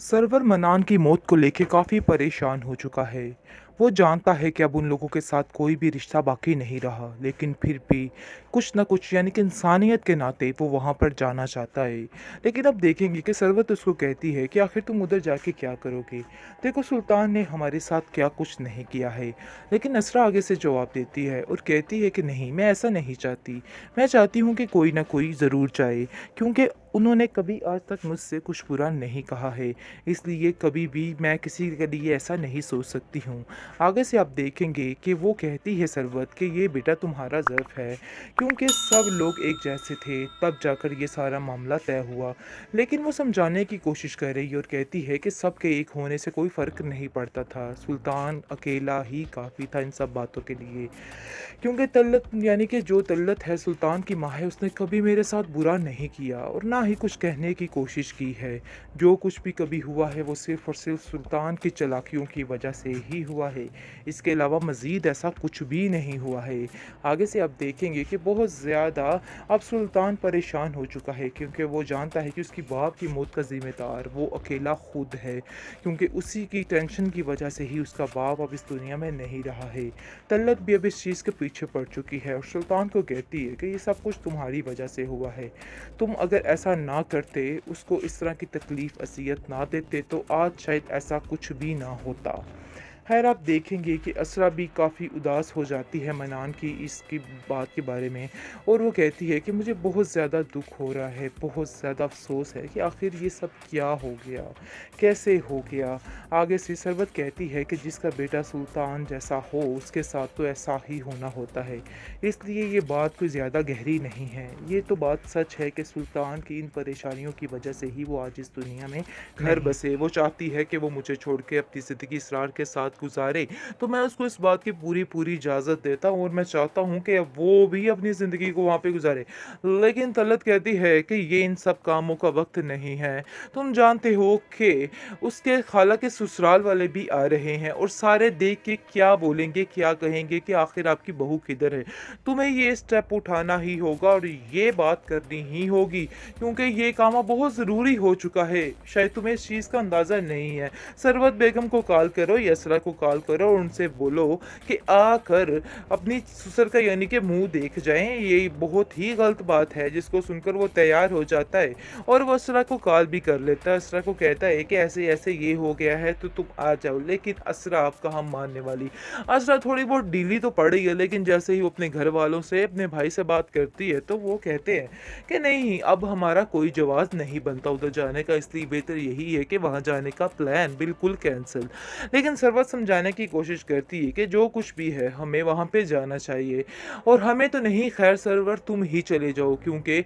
Server मनान की मौत को लेके काफ़ी परेशान हो चुका है। वो जानता है कि अब उन लोगों के साथ कोई भी रिश्ता बाकी नहीं रहा, लेकिन फिर भी कुछ न कुछ यानी कि इंसानियत के नाते वो वहाँ पर जाना चाहता है। लेकिन अब देखेंगे कि सरवत उसको कहती है कि आखिर तुम उधर जाके क्या करोगे? देखो सुल्तान ने हमारे साथ क्या कुछ नहीं किया है। लेकिन असरा आगे से जवाब देती है और कहती है कि नहीं, मैं ऐसा नहीं चाहती। मैं चाहती हूँ कि कोई ना कोई ज़रूर जाए, क्योंकि उन्होंने कभी आज तक मुझसे कुछ बुरा नहीं कहा है। इसलिए कभी भी मैं किसी के लिए ऐसा नहीं सोच सकती हूँ। आगे से आप देखेंगे कि वो कहती है सरबत कि ये बेटा तुम्हारा ज़र्फ़ है, क्योंकि सब लोग एक जैसे थे तब जाकर ये सारा मामला तय हुआ। लेकिन वो समझाने की कोशिश कर रही है और कहती है कि सबके एक होने से कोई फ़र्क नहीं पड़ता था, सुल्तान अकेला ही काफ़ी था इन सब बातों के लिए। क्योंकि तल्लत यानी कि जो तल्लत है सुल्तान की माँ है, उसने कभी मेरे साथ बुरा नहीं किया और ना ही कुछ कहने की कोशिश की है। जो कुछ भी कभी हुआ है वो सिर्फ़ और सिर्फ़ सुल्तान की चालाकियों की वजह से ही हुआ है। इसके अलावा मज़ीद ऐसा कुछ भी नहीं हुआ है। आगे से आप देखेंगे कि बहुत ज़्यादा अब सुल्तान परेशान हो चुका है, क्योंकि वो जानता है कि उसकी बाप की मौत का ज़िम्मेदार वो अकेला खुद है, क्योंकि उसी की टेंशन की वजह से ही उसका बाप अब इस दुनिया में नहीं रहा है। तल्लत भी अब इस चीज़ के पीछे पड़ चुकी है और सुल्तान को कहती है कि ये सब कुछ तुम्हारी वजह से हुआ है। तुम अगर ऐसा ना करते, उसको इस तरह की तकलीफ़ अज़ियत ना देते, तो आज शायद ऐसा कुछ भी ना होता। खैर आप देखेंगे कि असरा भी काफ़ी उदास हो जाती है मनान की इसकी बात के बारे में, और वो कहती है कि मुझे बहुत ज़्यादा दुख हो रहा है, बहुत ज़्यादा अफ़सोस है कि आखिर ये सब क्या हो गया, कैसे हो गया। आगे से सरबत कहती है कि जिसका बेटा सुल्तान जैसा हो उसके साथ तो ऐसा ही होना होता है, इसलिए ये बात कोई ज़्यादा गहरी नहीं है। ये तो बात सच है कि सुल्तान की इन परेशानियों की वजह से ही वो आज इस दुनिया में घर नहीं, बसे। वो चाहती है कि वो मुझे छोड़ के अपनी ज़िंदगी इसरार के साथ गुज़ारे, तो मैं उसको इस बात की पूरी-पूरी इजाज़त देता हूँ और मैं चाहता हूँ कि अब वो भी अपनी ज़िंदगी को वहाँ पे गुज़ारे। लेकिन तलत कहती है कि ये इन सब कामों का वक़्त नहीं है। तुम जानते हो कि उसके खाला के ससुराल वाले भी आ रहे हैं और सारे देख के क्या बोलेंगे, क्या कहेंगे कि आखिर आपकी बहू किधर है? तुम्हें ये स्टेप उठाना ही होगा और ये बात करनी ही होगी, क्योंकि ये काम अब बहुत ज़रूरी हो चुका है। शायद तुम्हें इस चीज़ का अंदाज़ा नहीं है। सरवत बेगम को कॉल करो, यसरा को कॉल करो और उनसे बोलो कि आकर अपनी ससुर का यानी कि मुँह देख जाएँ। ये बहुत ही गलत बात है, जिसको सुनकर वो तैयार हो जाता है और वो असरा को कॉल भी कर लेता है। असरा को कहता है कि ऐसे-ऐसे ये हो गया है, तो तुम आ जाओ। लेकिन असरा अब कहाँ मानने वाली। असरा थोड़ी बहुत ढीली तो पड़ रही है, लेकिन जैसे ही वो अपने घर वालों से, अपने भाई से बात करती है, तो वो कहते हैं कि नहीं, अब हमारा कोई जवाज़ नहीं बनता उधर जाने का, इसलिए बेहतर यही है कि वहाँ जाने का प्लान बिल्कुल कैंसल। लेकिन सरवत समझाने की कोशिश करती है कि जो कुछ भी है हमें वहाँ पे जाना चाहिए और हमें तो नहीं, खैर सरवर तुम ही चले जाओ, क्योंकि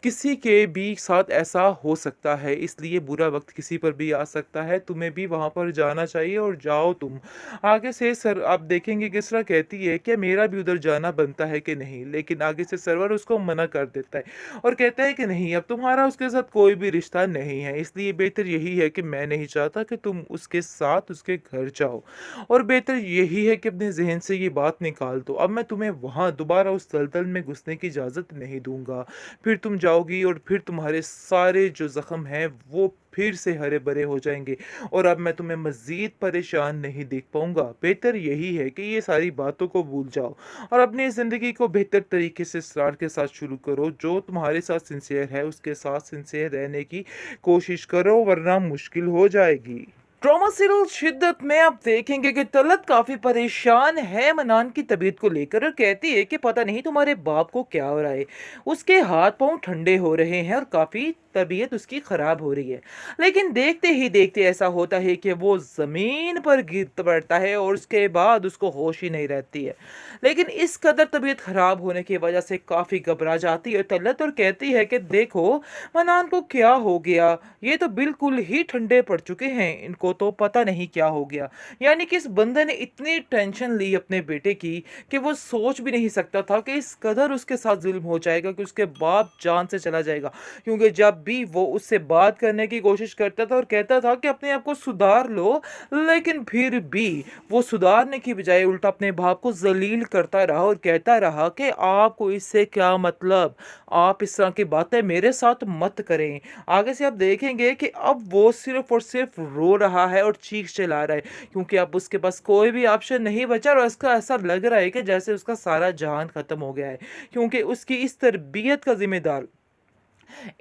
किसी के भी साथ ऐसा हो सकता है, इसलिए बुरा वक़्त किसी पर भी आ सकता है, तुम्हें भी वहाँ पर जाना चाहिए और जाओ तुम। आगे से सर आप देखेंगे किस तरह कहती है कि मेरा भी उधर जाना बनता है कि नहीं, लेकिन आगे से सरवर उसको मना कर देता है और कहता है कि नहीं, अब तुम्हारा उसके साथ कोई भी रिश्ता नहीं है, इसलिए बेहतर यही है कि मैं नहीं चाहता कि तुम उसके साथ उसके घर जाओ और बेहतर यही है कि अपने ज़हन से ये बात निकाल दो। अब मैं तुम्हें वहाँ दोबारा उस दलदल में घुसने की इजाज़त नहीं दूँगा। फिर तुम जाओगी और फिर तुम्हारे सारे जो ज़ख्म हैं वो फिर से हरे-भरे हो जाएँगे और अब मैं तुम्हें मज़ीद परेशान नहीं देख पाऊँगा। बेहतर यही है कि ये सारी बातों को भूल जाओ और अपनी ज़िंदगी को बेहतर तरीके से इसरार के साथ शुरू करो। जो तुम्हारे साथ सिंसियर है, उसके साथ सिंसियर रहने की कोशिश करो, वरना मुश्किल हो जाएगी। ट्रॉमा सीरियल शिद्दत में आप देखेंगे कि तलत काफी परेशान है मनान की तबीयत को लेकर और कहती है कि पता नहीं तुम्हारे बाप को क्या हो रहा है। उसके हाथ पांव ठंडे हो रहे हैं और काफी तबीयत उसकी खराब हो रही है। लेकिन देखते ही देखते ऐसा होता है कि वो जमीन पर गिर पड़ता है और उसके बाद उसको होश ही नहीं रहती है। लेकिन इस कदर तबीयत खराब होने की वजह से काफी घबरा जाती है तलत और कहती है कि देखो, मनान को क्या हो गया, ये तो बिल्कुल ही ठंडे पड़ चुके हैं, इनको तो पता नहीं क्या हो गया। यानी कि इस बंदे ने इतनी टेंशन ली अपने बेटे की कि वो सोच भी नहीं सकता था कि इस कदर उसके साथ ज़ुल्म हो जाएगा कि उसके बाप जान से चला जाएगा। क्योंकि जब भी वो उससे बात करने की कोशिश करता था और कहता था कि अपने आप को सुधार लो, लेकिन फिर भी वो सुधारने की बजाय उल्टा अपने बाप को ज़लील करता रहा और कहता रहा कि आपको इससे क्या मतलब? आप इस तरह की बातें मेरे साथ मत करें। आगे से आप देखेंगे कि अब वो सिर्फ़ और सिर्फ़ रो रहा है और चीख चिल्ला रहा है, क्योंकि अब उसके पास कोई भी ऑप्शन नहीं बचा और उसका ऐसा लग रहा है कि जैसे उसका सारा जहान ख़त्म हो गया है। क्योंकि उसकी इस तरबियत का ज़िम्मेदार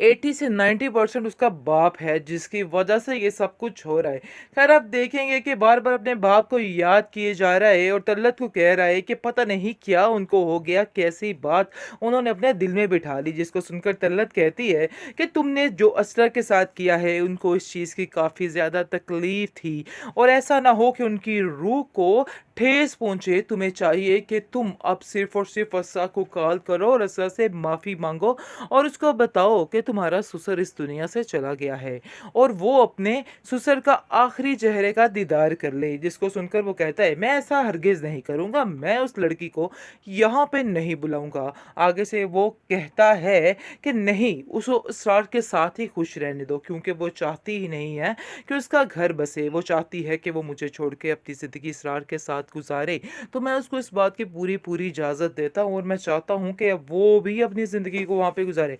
80 से 90% उसका बाप है, जिसकी वजह से ये सब कुछ हो रहा है। खैर आप देखेंगे कि बार-बार अपने बाप को याद किए जा रहा है और तलत को कह रहा है कि पता नहीं क्या उनको हो गया, कैसी बात उन्होंने अपने दिल में बिठा ली, जिसको सुनकर तलत कहती है कि तुमने जो असरा के साथ किया है, उनको इस चीज़ की काफ़ी ज़्यादा तकलीफ़ थी और ऐसा ना हो कि उनकी रूह को ठेस पहुँचे। तुम्हें चाहिए कि तुम अब सिर्फ़ और सिर्फ़ असरा को कॉल करो और असरा से माफ़ी माँगो और उसको बताओ कि तुम्हारा ससुर इस दुनिया से चला गया है और वो अपने ससुर का आखिरी चेहरे का दीदार कर ले। जिसको सुनकर वो कहता है, मैं ऐसा हरगिज़ नहीं करूँगा, मैं उस लड़की को यहाँ पे नहीं बुलाऊँगा। आगे से वो कहता है कि नहीं, उसको इसरार के साथ ही खुश रहने दो, क्योंकि वो चाहती ही नहीं है कि उसका घर बसे। वो चाहती है कि वो मुझे छोड़ के अपनी ज़िंदगी इसरार के साथ गुज़ारे। तो मैं उसको इस बात की पूरी-पूरी इजाज़त देता हूँ और मैं चाहता हूँ कि अब वो भी अपनी ज़िंदगी को वहाँ पे गुज़ारे।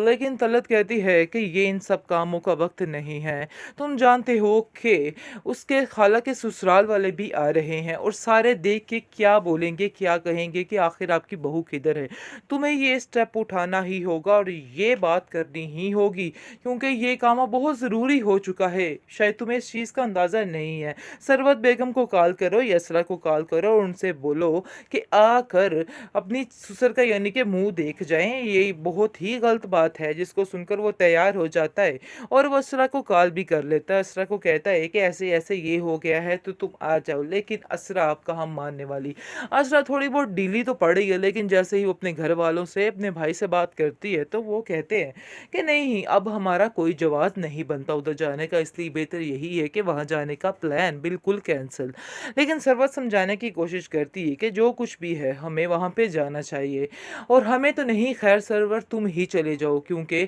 लेकिन तलत कहती है कि ये इन सब कामों का वक़्त नहीं है। तुम जानते हो कि उसके खाला के ससुराल वाले भी आ रहे हैं और सारे देख के क्या बोलेंगे, क्या कहेंगे कि आखिर आपकी बहू किधर है? तुम्हें ये स्टेप उठाना ही होगा और ये बात करनी ही होगी, क्योंकि ये काम अब बहुत ज़रूरी हो चुका है। शायद तुम्हें इस चीज़ का अंदाज़ा नहीं है। सरवत बेगम को कॉल करो, यसरा को कॉल करो और उनसे बोलो कि आकर अपनी ससुर का यानी कि मुँह देख जाएँ। ये बहुत ही गलत बात है। जिसको सुनकर वो तैयार हो जाता है और वो असरा को कॉल भी कर लेता है। असरा को कहता है कि ऐसे-ऐसे ये हो गया है तो तुम आ जाओ। लेकिन असरा आप कहाँ मानने वाली। असरा थोड़ी बहुत ढीली तो पड़ रही है, लेकिन जैसे ही वो अपने घर वालों से, अपने भाई से बात करती है तो वो कहते हैं कि नहीं, अब हमारा कोई जवाज़ नहीं बनता उधर जाने का, इसलिए बेहतर यही है कि वहाँ जाने का प्लान बिल्कुल कैंसल। लेकिन सरवत समझाने की कोशिश करती है कि जो कुछ भी है हमें वहाँ पे जाना चाहिए और हमें तो नहीं, खैर सरवर तुम ही चले जाओ, क्योंकि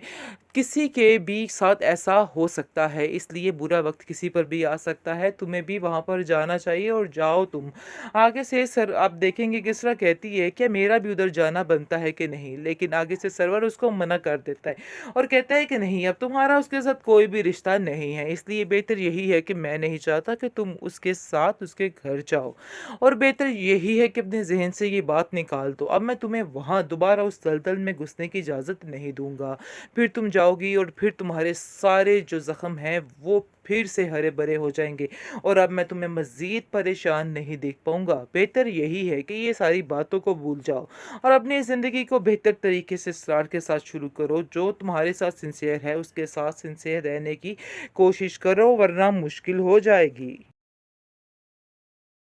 किसी के भी साथ ऐसा हो सकता है, इसलिए बुरा वक़्त किसी पर भी आ सकता है। तुम्हें भी वहाँ पर जाना चाहिए और जाओ तुम। आगे से सर आप देखेंगे किस तरह कहती है कि मेरा भी उधर जाना बनता है कि नहीं? लेकिन आगे से सरवर उसको मना कर देता है और कहता है कि नहीं, अब तुम्हारा उसके साथ कोई भी रिश्ता नहीं है, इसलिए बेहतर यही है कि मैं नहीं चाहता कि तुम उसके साथ उसके घर जाओ और बेहतर यही है कि अपने ज़हन से ये बात निकाल दो। अब मैं तुम्हें वहाँ दोबारा उस दलदल में घुसने की इजाज़त नहीं दूँगा। फिर तुम जाओगी और फिर तुम्हारे सारे जो ज़ख्म हैं वो फिर से हरे-भरे हो जाएँगे और अब मैं तुम्हें मज़ीद परेशान नहीं देख पाऊँगा। बेहतर यही है कि ये सारी बातों को भूल जाओ और अपनी ज़िंदगी को बेहतर तरीके से इसरार के साथ शुरू करो। जो तुम्हारे साथ सिंसियर है उसके साथ सिंसियर रहने की कोशिश करो, वरना मुश्किल हो जाएगी।